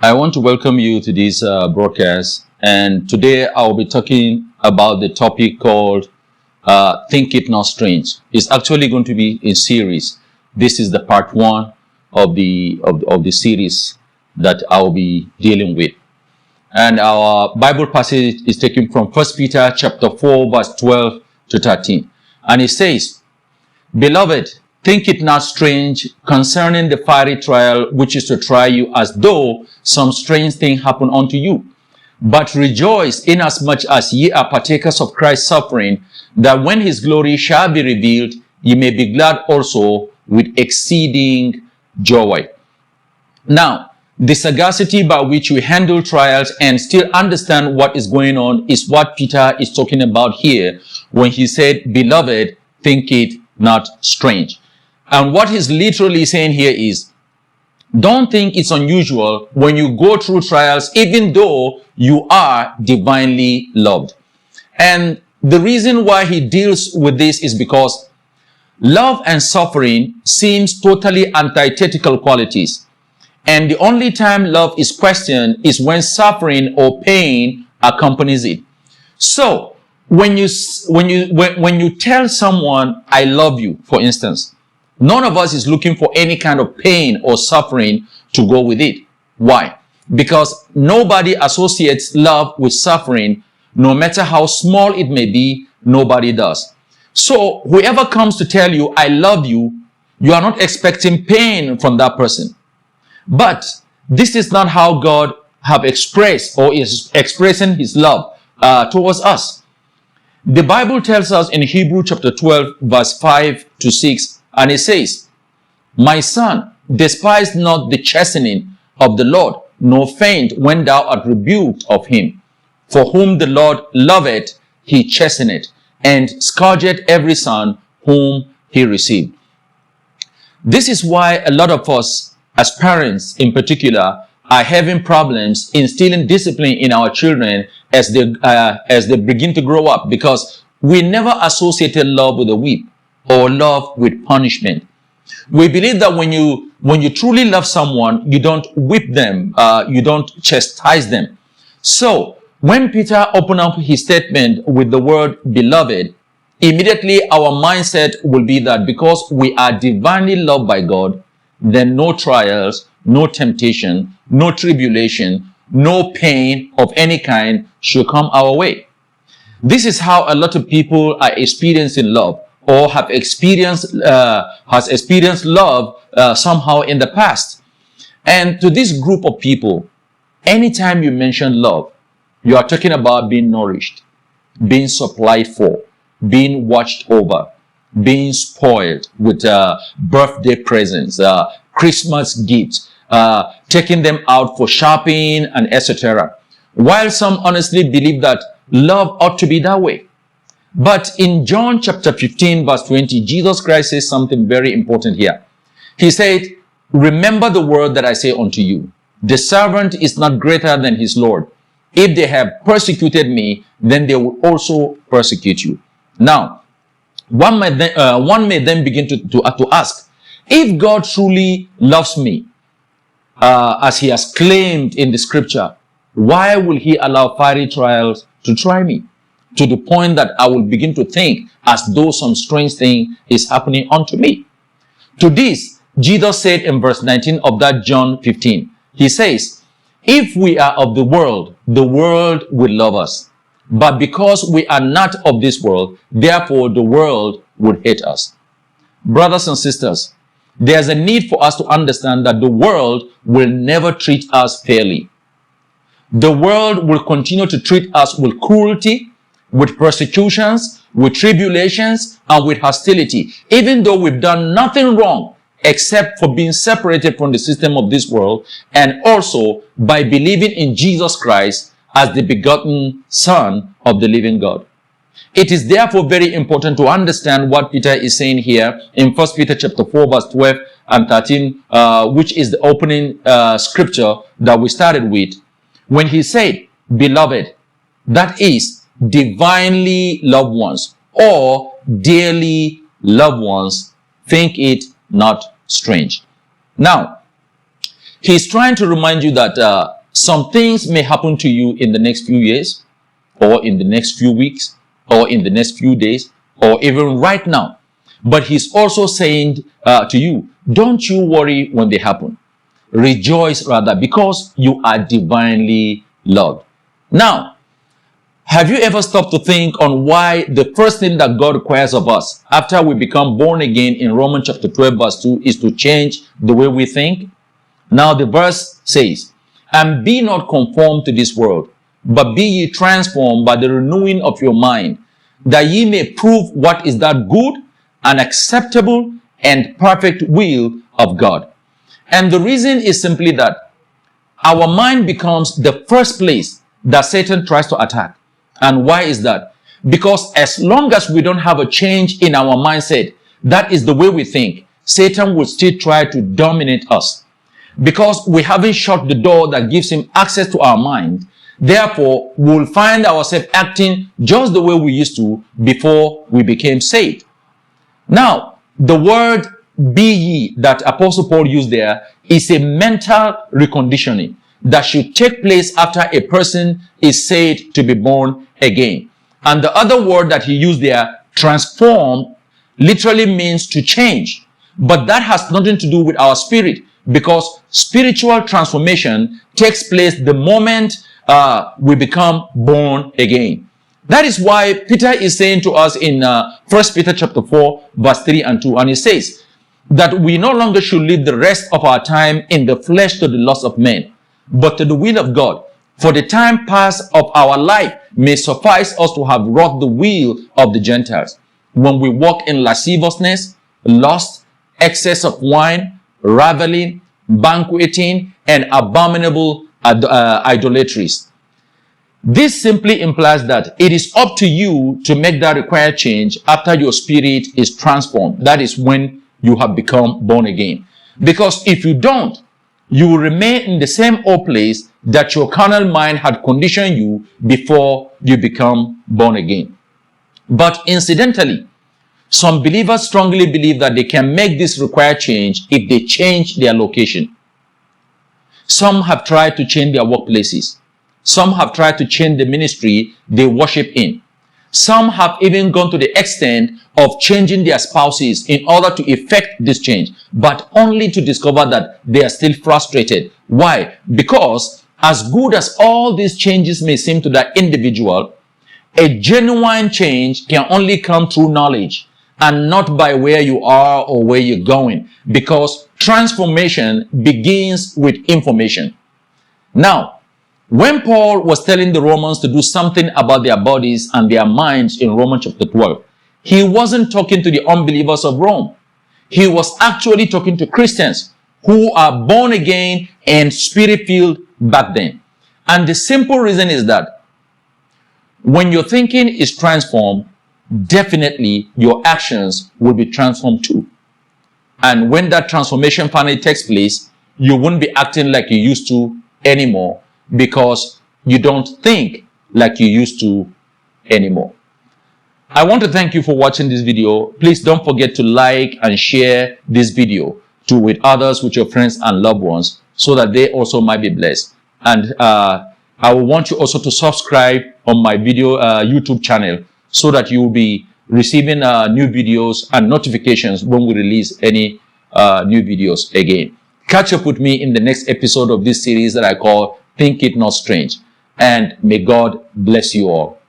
I want to welcome you to this broadcast, and today I'll be talking about the topic called Think It Not Strange. It's actually going to be a series. This is the part one of the series that I'll be dealing with. And our Bible passage is taken from 1 Peter chapter 4, verse 12 to 13. And it says, "Beloved, think it not strange concerning the fiery trial which is to try you, as though some strange thing happened unto you. But rejoice inasmuch as ye are partakers of Christ's suffering, that when his glory shall be revealed, ye may be glad also with exceeding joy." Now, the sagacity by which we handle trials and still understand what is going on is what Peter is talking about here when he said, "Beloved, think it not strange." And what he's literally saying here is, don't think it's unusual when you go through trials, even though you are divinely loved. And the reason why he deals with this is because love and suffering seems totally antithetical qualities. And the only time love is questioned is when suffering or pain accompanies it. So when you tell someone, "I love you," for instance, none of us is looking for any kind of pain or suffering to go with it. Why? Because nobody associates love with suffering, no matter how small it may be. Nobody does. So whoever comes to tell you, "I love you," you are not expecting pain from that person. But this is not how God have expressed or is expressing his love towards us. The Bible tells us in Hebrews chapter 12, verse 5 to 6, and it says, "My son, despise not the chastening of the Lord, nor faint when thou art rebuked of him. For whom the Lord loveth, he chasteneth, and scourgeth every son whom he received." This is why a lot of us, as parents in particular, are having problems instilling discipline in our children as they begin to grow up, because we never associated love with a whip or love with punishment. We believe that when you truly love someone, you don't whip them, you don't chastise them. So when Peter opened up his statement with the word "beloved," immediately our mindset will be that because we are divinely loved by God, then no trials, no temptation, no tribulation, no pain of any kind should come our way. This is how a lot of people are experiencing love, or has experienced love somehow in the past. And to this group of people, anytime you mention love, you are talking about being nourished, being supplied for, being watched over, being spoiled with birthday presents, Christmas gifts, taking them out for shopping, and etc. While some honestly believe that love ought to be that way. But in John chapter 15, verse 20, Jesus Christ says something very important here. He said, "Remember the word that I say unto you. The servant is not greater than his Lord. If they have persecuted me, then they will also persecute you." Now, one may then begin to ask, if God truly loves me, as he has claimed in the scripture, why will he allow fiery trials to try me, to the point that I will begin to think as though some strange thing is happening unto me? To this, Jesus said in verse 19 of that John 15, he says, "If we are of the world will love us. But because we are not of this world, therefore the world would hate us." Brothers and sisters, there's a need for us to understand that the world will never treat us fairly. The world will continue to treat us with cruelty, with persecutions, with tribulations, and with hostility, even though we've done nothing wrong except for being separated from the system of this world, and also by believing in Jesus Christ as the begotten Son of the living God. It is therefore very important to understand what Peter is saying here in 1 Peter chapter 4, verse 12 and 13, which is the opening scripture that we started with. When he said, "Beloved," that is divinely loved ones or dearly loved ones, think it not strange. Now, He's trying to remind you that some things may happen to you in the next few years, or in the next few weeks, or in the next few days, or even right now. But he's also saying to you, don't you worry when they happen. Rejoice rather, because you are divinely loved. Now, have you ever stopped to think on why the first thing that God requires of us after we become born again in Romans chapter 12 verse 2 is to change the way we think? Now the verse says, and be not conformed to this world, but be ye transformed by the renewing of your mind, that ye may prove what is that good and acceptable and perfect will of God. And the reason is simply that our mind becomes the first place that Satan tries to attack. And why is that? Because as long as we don't have a change in our mindset, that is the way we think, Satan will still try to dominate us. Because we haven't shut the door that gives him access to our mind, therefore we'll find ourselves acting just the way we used to before we became saved. Now, the word be ye that Apostle Paul used there is a mental reconditioning that should take place after a person is said to be born again. And the other word that he used there, transform, literally means to change. But that has nothing to do with our spirit, because spiritual transformation takes place the moment we become born again. That is why Peter is saying to us in 1 Peter chapter 4 verse 3 and 2, and he says that we no longer should live the rest of our time in the flesh to the lust of men, but to the will of God. For the time past of our life may suffice us to have wrought the will of the Gentiles, when we walk in lasciviousness, lust, excess of wine, reveling, banqueting, and abominable idolatries. This simply implies that it is up to you to make that required change after your spirit is transformed. That is when you have become born again. Because if you don't, you will remain in the same old place that your carnal mind had conditioned you before you become born again. But incidentally, some believers strongly believe that they can make this required change if they change their location. Some have tried to change their workplaces. Some have tried to change the ministry they worship in. Some have even gone to the extent of changing their spouses in order to effect this change, but only to discover that they are still frustrated. Why? Because as good as all these changes may seem to that individual, a genuine change can only come through knowledge and not by where you are or where you're going, because transformation begins with information. Now, when Paul was telling the Romans to do something about their bodies and their minds in Romans chapter 12, he wasn't talking to the unbelievers of Rome. He was actually talking to Christians who are born again and spirit-filled back then. And the simple reason is that when your thinking is transformed, definitely your actions will be transformed too. And when that transformation finally takes place, you won't be acting like you used to anymore, because you don't think like you used to anymore. I want to thank you for watching this video. Please don't forget to like and share this video with others, with your friends and loved ones, so that they also might be blessed. And I will want you also to subscribe on my video YouTube channel, so that you will be receiving new videos and notifications when we release any new videos again. Catch up with me in the next episode of this series that I call Think It Not Strange. And may God bless you all.